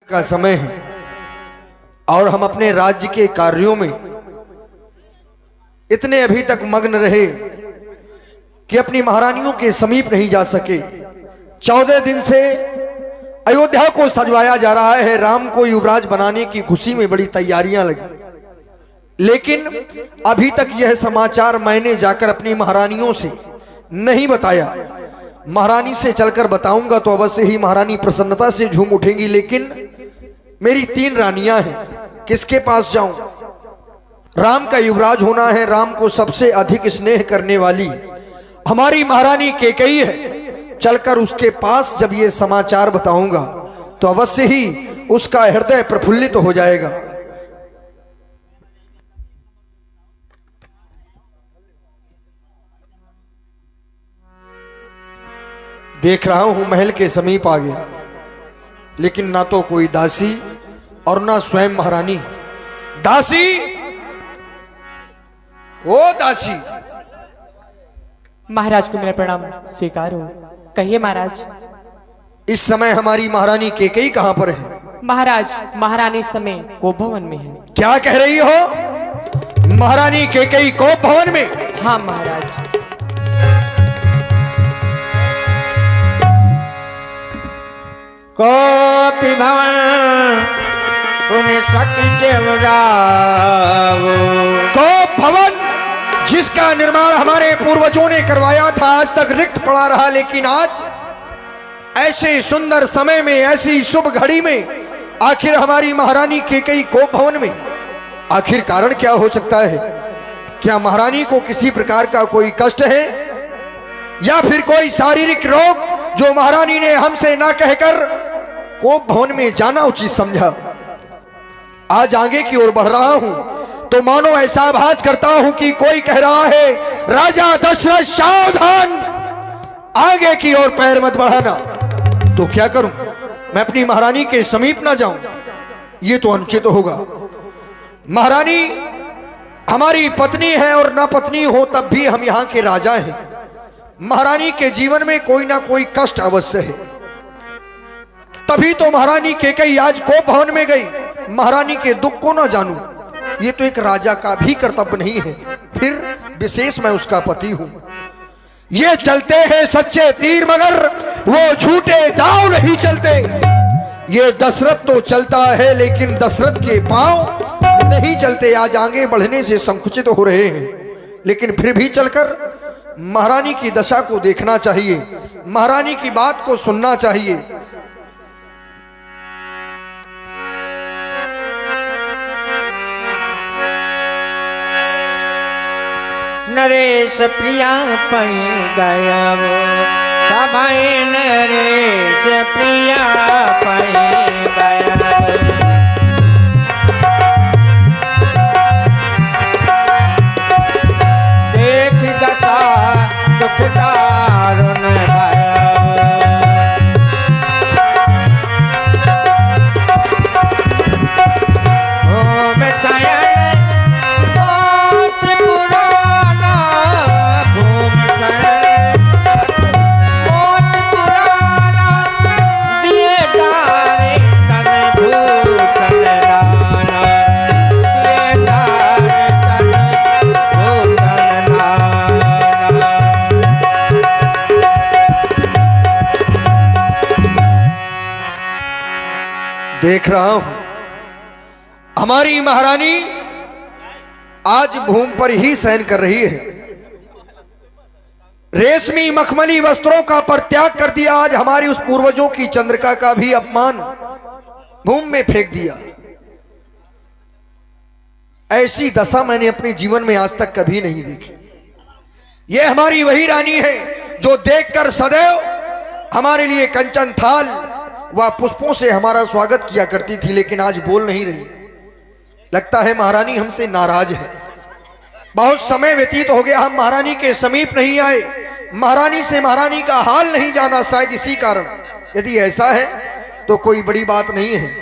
का समय है और हम अपने राज्य के कार्यों में इतने अभी तक मग्न रहे कि अपनी महारानियों के समीप नहीं जा सके। 14 दिन से अयोध्या को सजवाया जा रहा है, राम को युवराज बनाने की खुशी में बड़ी तैयारियां लगी, लेकिन अभी तक यह समाचार मैंने जाकर अपनी महारानियों से नहीं बताया। महारानी से चलकर बताऊंगा तो अवश्य ही महारानी प्रसन्नता से झूम उठेंगी, लेकिन मेरी 3 रानियां हैं, किसके पास जाऊं? राम का युवराज होना है, राम को सबसे अधिक स्नेह करने वाली हमारी महारानी कैकेयी है। चलकर उसके पास जब ये समाचार बताऊंगा तो अवश्य ही उसका हृदय प्रफुल्लित हो जाएगा। देख रहा हूं महल के समीप आ गया, लेकिन ना तो कोई दासी और ना स्वयं महारानी। दासी, ओ दासी! महाराज को मेरा प्रणाम स्वीकार हो। कहिए महाराज। इस समय हमारी महारानी कैकेयी कहां पर है? महाराज, महारानी इस समय कोप भवन में है। क्या कह रही हो? महारानी कैकेयी कोप भवन में? हाँ महाराज। कोप भवन सुन सके कोप भवन जिसका निर्माण हमारे पूर्वजों ने करवाया था, आज तक रिक्त पड़ा रहा, लेकिन आज ऐसे सुंदर समय में, ऐसी शुभ घड़ी में आखिर हमारी महारानी कैकेयी कोप भवन में। आखिर कारण क्या हो सकता है? क्या महारानी को किसी प्रकार का कोई कष्ट है या फिर कोई शारीरिक रोग जो महारानी ने हमसे ना कहकर कोप भवन में जाना उचित समझा? आज आगे की ओर बढ़ रहा हूं तो मानो ऐसा आभास करता हूं कि कोई कह रहा है, राजा दशरथ सावधान, आगे की ओर पैर मत बढ़ाना। तो क्या करूं? मैं अपनी महारानी के समीप ना जाऊं? ये तो अनुचित होगा। महारानी हमारी पत्नी है और ना पत्नी हो तब भी हम यहां के राजा हैं। महारानी के जीवन में कोई ना कोई कष्ट अवश्य है, तभी तो महारानी कैकेयी आज कोप भवन में गई। महारानी के दुख को ना जानूं, ये तो एक राजा का भी कर्तव्य नहीं है, फिर विशेष मैं उसका पति हूं। ये चलते हैं सच्चे तीर मगर वो झूठे दांव नहीं चलते। ये दशरथ तो चलता है लेकिन दशरथ के पांव नहीं चलते। आज आगे बढ़ने से संकुचित हो रहे हैं, लेकिन फिर भी चलकर महारानी की दशा को देखना चाहिए, महारानी की बात को सुनना चाहिए। नरेश प्रिया पई गया वो सभाए, नरेश प्रिया पई गया देख दशा दुख दारुण भया ओम सयन देख रहा हूं हमारी महारानी आज भूमि पर ही शयन कर रही है। रेशमी मखमली वस्त्रों का परित्याग कर दिया। आज हमारी उस पूर्वजों की चंद्रिका का भी अपमान भूमि में फेंक दिया। ऐसी दशा मैंने अपने जीवन में आज तक कभी नहीं देखी। यह हमारी वही रानी है जो देखकर सदैव हमारे लिए कंचन थाल व पुष्पों से हमारा स्वागत किया करती थी, लेकिन आज बोल नहीं रही। लगता है महारानी हमसे नाराज है। बहुत समय व्यतीत हो गया, हम महारानी के समीप नहीं आए, महारानी से महारानी का हाल नहीं जाना, शायद इसी कारण। यदि ऐसा है तो कोई बड़ी बात नहीं है,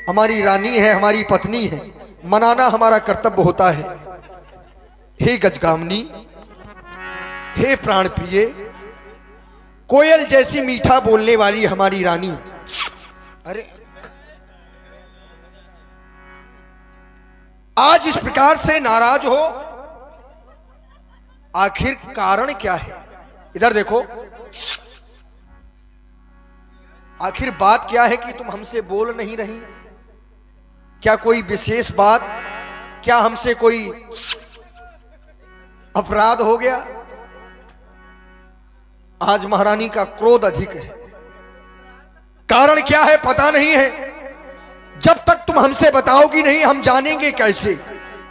हमारी रानी है, हमारी पत्नी है, मनाना हमारा कर्तव्य होता है। हे गजगामिनी, हे प्राण प्रिय, कोयल जैसी मीठा बोलने वाली हमारी रानी, अरे आज इस प्रकार से नाराज हो, आखिर कारण क्या है? इधर देखो, आखिर बात क्या है कि तुम हमसे बोल नहीं रही? क्या कोई विशेष बात? क्या हमसे कोई अपराध हो गया? आज महारानी का क्रोध अधिक है। कारण क्या है पता नहीं है। जब तक तुम हमसे बताओगी नहीं, हम जानेंगे कैसे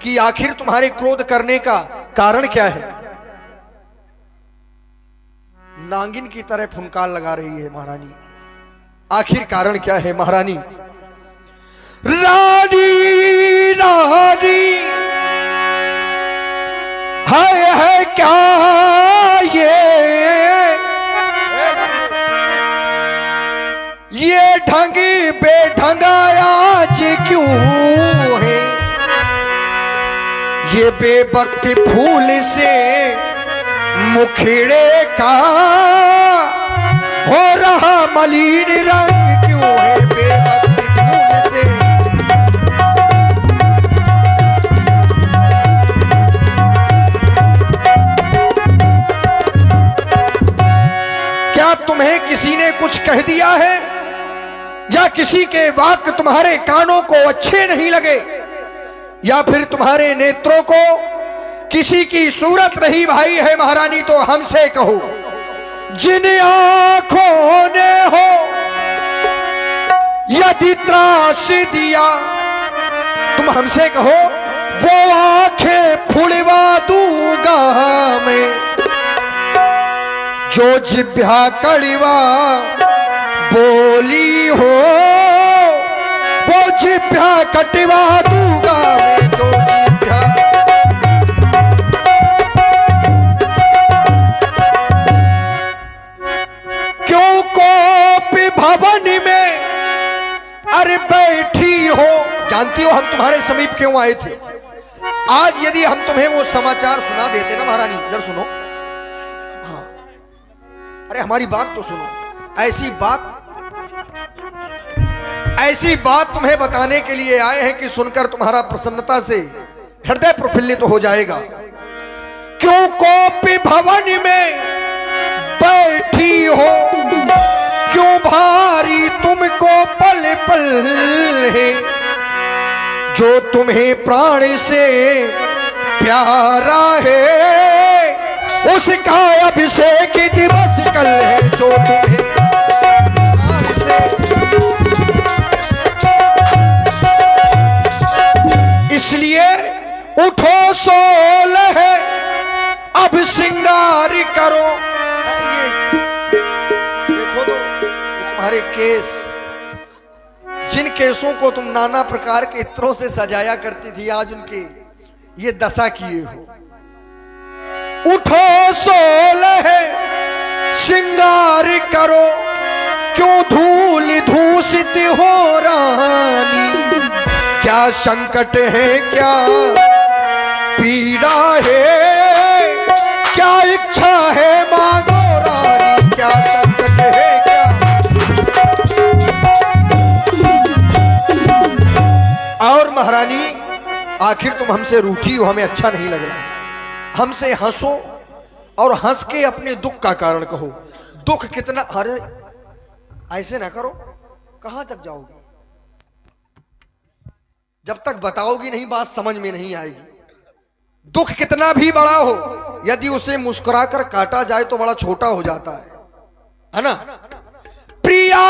कि आखिर तुम्हारे क्रोध करने का कारण क्या है? नागिन की तरह फुनकार लगा रही है महारानी। आखिर कारण क्या है महारानी? रानी रानी है क्या ये ढंगी बेढंगाया आज क्यों है? ये बेवक्त फूल से मुखड़े का हो रहा मलिन रंग क्यों है? बेवक्त फूल से क्या तुम्हें किसी ने कुछ कह दिया है, या किसी के वाक्य तुम्हारे कानों को अच्छे नहीं लगे, या फिर तुम्हारे नेत्रों को किसी की सूरत नहीं भाई है महारानी? तो हमसे कहो। जिन आंखों ने हो यदि त्रास दिया, तुम हमसे कहो वो आंखें फुड़वा दूंगा मैं, जो जिभ्या कड़वा बोली हो वो जिभ्या कटवा दूंगा मैं, जो जिभ्या। क्यों कोप भवन में अरे बैठी हो? जानती हो हम तुम्हारे समीप क्यों आए थे? आज यदि हम तुम्हें वो समाचार सुना देते ना महारानी, इधर सुनो, हाँ, अरे हमारी बात तो सुनो। ऐसी बात तुम्हें बताने के लिए आए हैं कि सुनकर तुम्हारा प्रसन्नता से हृदय प्रफुल्लित तो हो जाएगा। क्यों कोपी भवन में बैठी हो? क्यों भारी तुमको पल पल है? जो तुम्हें प्राण से प्यारा है उसका अभिषेक दिवस कल है। जो तुम्हें प्राण से, इसलिए उठो सोल है अब सिंगार करो। ये देखो तो ये तुम्हारे केस, जिन केसों को तुम नाना प्रकार के इत्रों से सजाया करती थी, आज उनके ये दशा किए हो। उठो सोल है सिंगार करो, क्यों धूल धूसित हो रानी? क्या संकट है, क्या पीड़ा है, क्या इच्छा है मांगो रानी? क्या संकट है, क्या? और महारानी आखिर तुम हमसे रूठी हो, हमें अच्छा नहीं लग रहा है। हमसे हंसो और हंस के अपने दुख का कारण कहो। दुख कितना, अरे ऐसे ना करो, कहां तक जाओगी? जब तक बताओगी नहीं बात समझ में नहीं आएगी। दुख कितना भी बड़ा हो, यदि उसे मुस्कुराकर काटा जाए तो बड़ा छोटा हो जाता है ना? प्रिया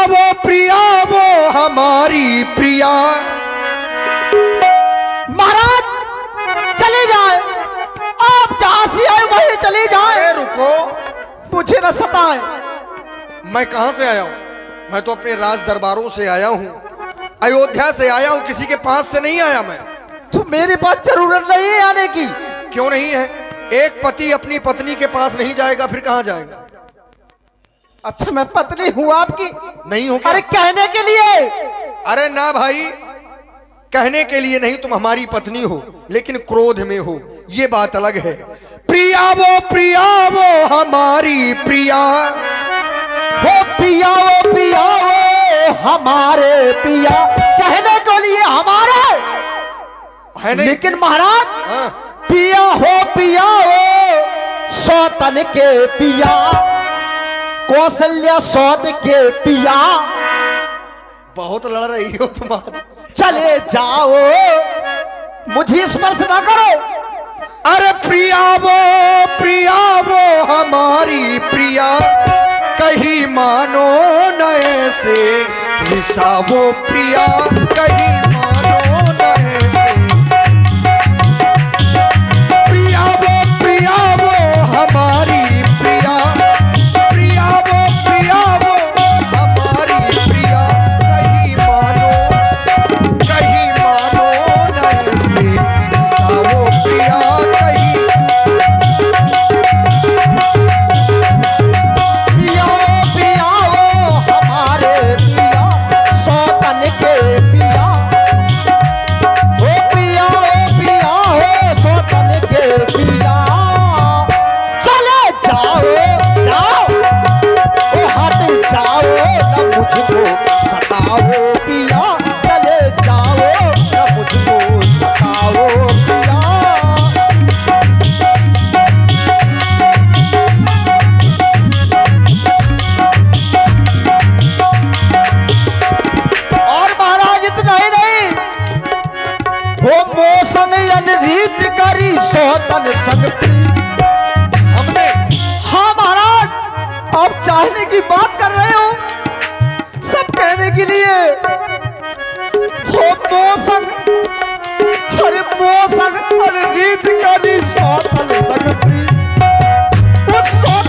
वो हमारी प्रिया। महाराज चले जाए, आप जहां से आए वहीं चले जाए। रुको, मुझे न सताए। मैं कहां से आया हूं? मैं तो अपने राज दरबारों से आया हूं, अयोध्या से आया हूं, किसी के पास से नहीं आया मैं। तो मेरे पास जरूरत नहीं है आने की। क्यों नहीं है? एक पति अपनी पत्नी के पास नहीं जाएगा, फिर कहां जाएगा? अच्छा मैं पत्नी हूं आपकी? नहीं हो? अरे कहने के लिए। अरे ना भाई, कहने के लिए नहीं, तुम हमारी पत्नी हो लेकिन क्रोध में हो, ये बात अलग है। प्रिया वो हमारी प्रिया। वो पिया वो हमारे पिया, कहने के लिए हमारे। है नहीं। लेकिन महाराज हाँ। पिया हो सौतन के पिया, कौशल्या सौत के पिया, बहुत लड़ रही हो तुम आज। चले जाओ, मुझे स्पर्श ना करो। अरे प्रिया वो हमारी प्रिया, कहीं मानो न ऐसे विसा वो प्रिया, कहीं मानो न ऐसे। प्रिया वो हमारी प्रिया, प्रिया वो हमारी प्रिया, कहीं मानो न ऐसे विसा वो प्रिया, कहीं। पिया हो हमारे पिया, सौतन के पिया, ओ पिया हो सौतन के पिया, चले जाओ, ओ हट जाओ न मुझको सताओ पिया, चले जाओ न मुझको सताओ पिया। और महाराज इतना ही नहीं, हो मौसम रीत करी सौतन संग प्रीत। हमने हाँ महाराज, आप चाहने की बात कर रहे हो, सब कहने के लिए हो मौसम, अरे मौसम रीत करी सौतन संग प्रीत। उस सौत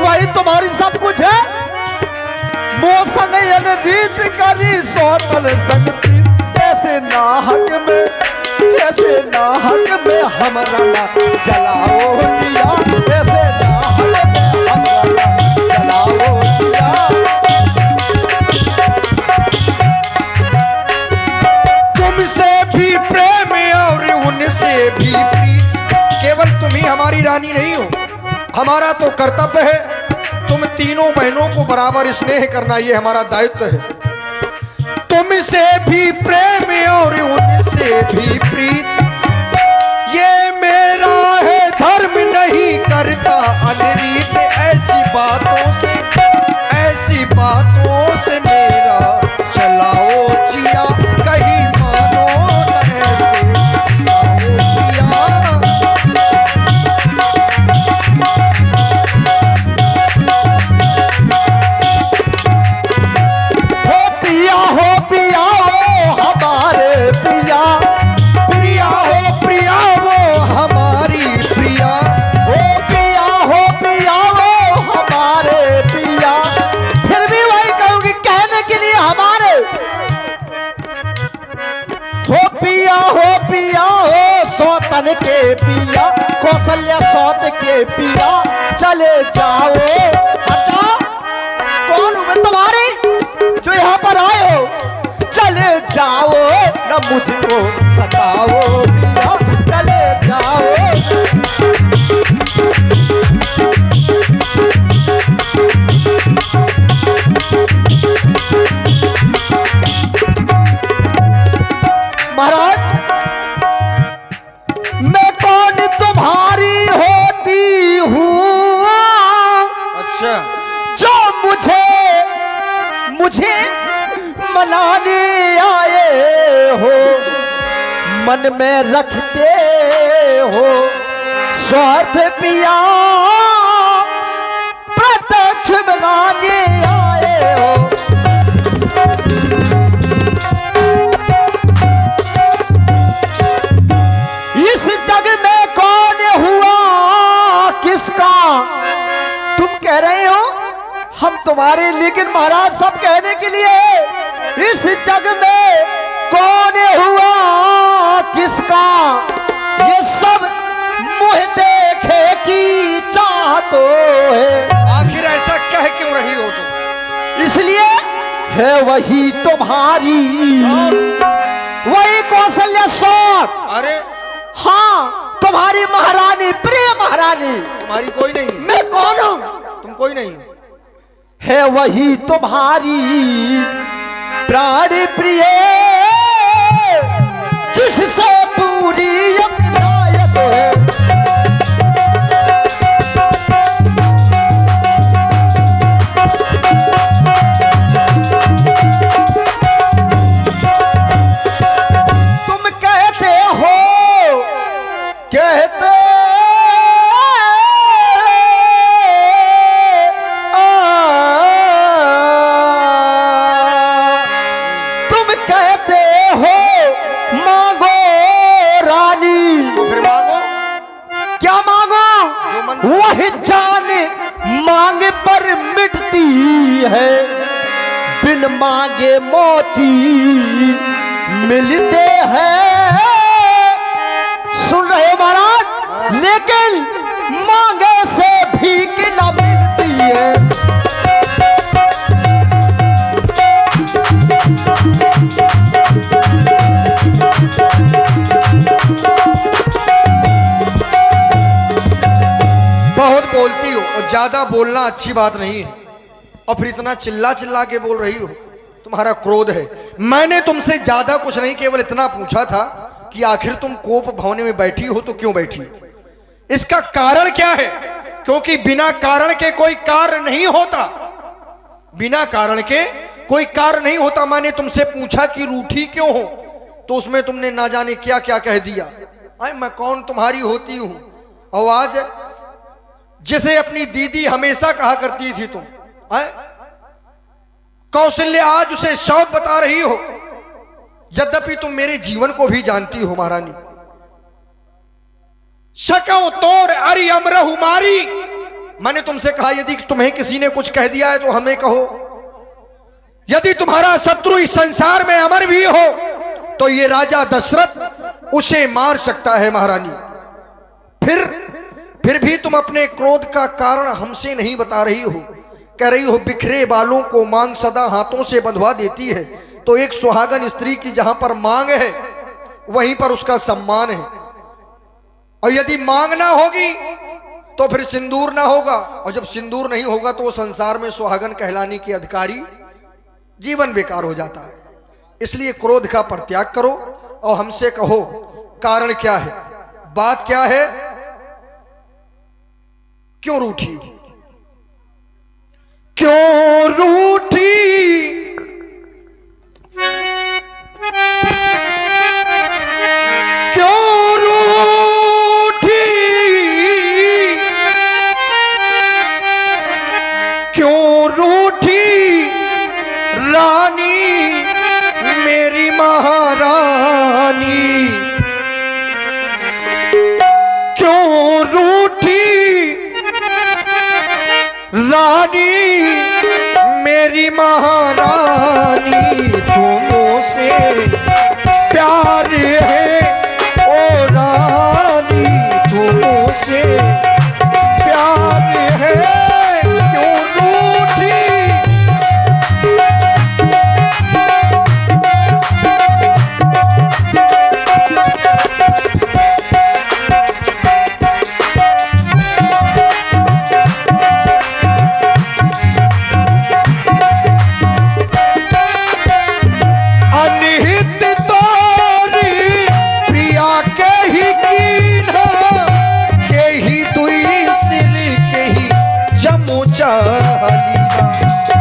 वही तुम्हारी सब कुछ है। मौसम रीत करी सौतन संगति, ऐसे नाहक में हमरा ना जलाओ दिया, ऐसे नाहक में हमरा ना जलाओ दिया। तुमसे भी प्रेम और उनसे भी प्रीत, केवल तुम ही हमारी रानी नहीं हो, हमारा तो कर्तव्य है तुम तीनों बहनों को बराबर स्नेह करना, ये हमारा दायित्व है। तुमसे भी प्रेम और उनसे भी प्रीत, ये मेरा है धर्म, नहीं करता अनरीत। ऐसी बातों से मेरा चलाओ जिया, कहीं मानो न ऐसे साओ पिया। पिया हो हमारे पिया, प्रिया वो हमारी प्रिया, ओ पिया हो हमारे पिया। फिर भी वही कहूंगी कहने के लिए हमारे। हो पिया हो सौतन के पिया, कौशल्या सौत के पिया, चले जाओ। हटाओ, कौन हूं मैं तुम्हारी जो यहाँ पर आए हो? चले जाओ न मुझको सताओ पिया, चले जाओ। महाराज, मैं कौन तुम्हारी होती हूँ? अच्छा जो मुझे मनाने आए हो, मन में रखते हो स्वार्थ पिया, प्रत्यक्ष बनाने आए हो। इस जग में कौन हुआ किसका? तुम कह रहे हो हम तुम्हारे, लेकिन महाराज सब कहने के लिए इस जग में कौन हुआ किसका? ये सब मुँह देखे की चाहतो है। आखिर ऐसा कह क्यों रही हो तुम? इसलिए है वही तुम्हारी, वही कौशल्या सौत। अरे हाँ, तुम्हारी महारानी, प्रिय महारानी। तुम्हारी कोई नहीं है। मैं कौन हूँ? तुम कोई नहीं हो। है वही तुम्हारी प्राण प्रिय, जिससे जान मांग पर मिटती है, बिन मांगे मोती मिलते हैं। सुन रहे हो महाराज, लेकिन मांगे से भीख न मिलती है। बहुत बोलती हो और ज्यादा बोलना अच्छी बात नहीं है, और फिर इतना चिल्ला चिल्ला के बोल रही हो, तुम्हारा क्रोध है। मैंने तुमसे ज्यादा कुछ नहीं, केवल इतना पूछा था कि आखिर तुम कोप भवन में बैठी हो तो क्यों बैठी हो, इसका कारण क्या है? क्योंकि बिना कारण के कोई कार्य नहीं होता, बिना कारण के कोई कार्य नहीं होता। मैंने तुमसे पूछा कि रूठी क्यों हो, तो उसमें तुमने ना जाने क्या क्या कह दिया। अरे मैं कौन तुम्हारी होती हूं? और आज जिसे अपनी दीदी हमेशा कहा करती थी तुम, कौशल्या, आज उसे शौक बता रही हो, यद्यपि तुम मेरे जीवन को भी जानती हो महारानी। शकौ तोर अरि अमरहु मारी, मैंने तुमसे कहा यदि तुम्हें किसी ने कुछ कह दिया है तो हमें कहो। यदि तुम्हारा शत्रु इस संसार में अमर भी हो तो ये राजा दशरथ उसे मार सकता है महारानी। फिर भी तुम अपने क्रोध का कारण हमसे नहीं बता रही हो। कह रही हो बिखरे बालों को मांग सदा हाथों से बंधवा देती है। तो एक सुहागन स्त्री की जहां पर मांग है वहीं पर उसका सम्मान है, और यदि मांग ना होगी तो फिर सिंदूर ना होगा, और जब सिंदूर नहीं होगा तो वो संसार में सुहागन कहलाने के अधिकारी, जीवन बेकार हो जाता है। इसलिए क्रोध का परित्याग करो और हमसे कहो कारण क्या है, बात क्या है, क्यों रूठी, क्यों रूठी, क्यों रूठी, क्यों रूठी रानी मेरी महारानी, क्यों रूठी रानी मेरी महारानी, तुमसे प्यार है ओ रानी, तुमसे प्यार है, क्यों रूठी,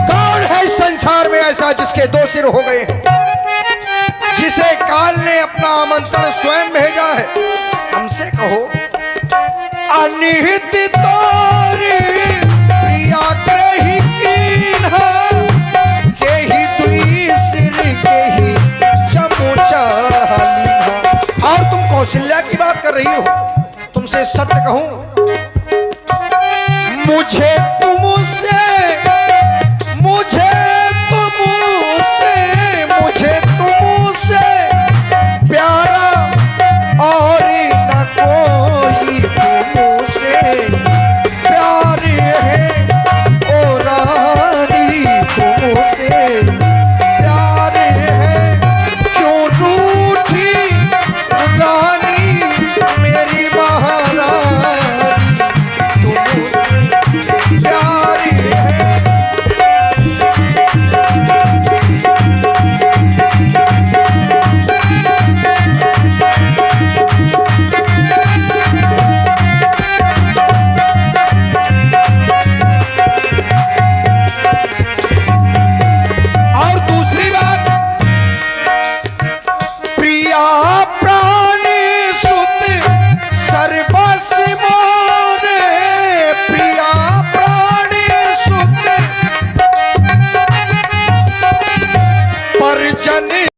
कौन है संसार में ऐसा जिसके दो सिर हो गए हैं, जिसे काल ने अपना आमंत्रण स्वयं भेजा है? हमसे कहो अनिहित तोरी प्रिया ग्रही कीन्हा, केहि दुई सिर केहि जमु चालीन्हा। और तुम कौशल्या की बात कर रही हो। तुमसे सत्य कहूं, मुझे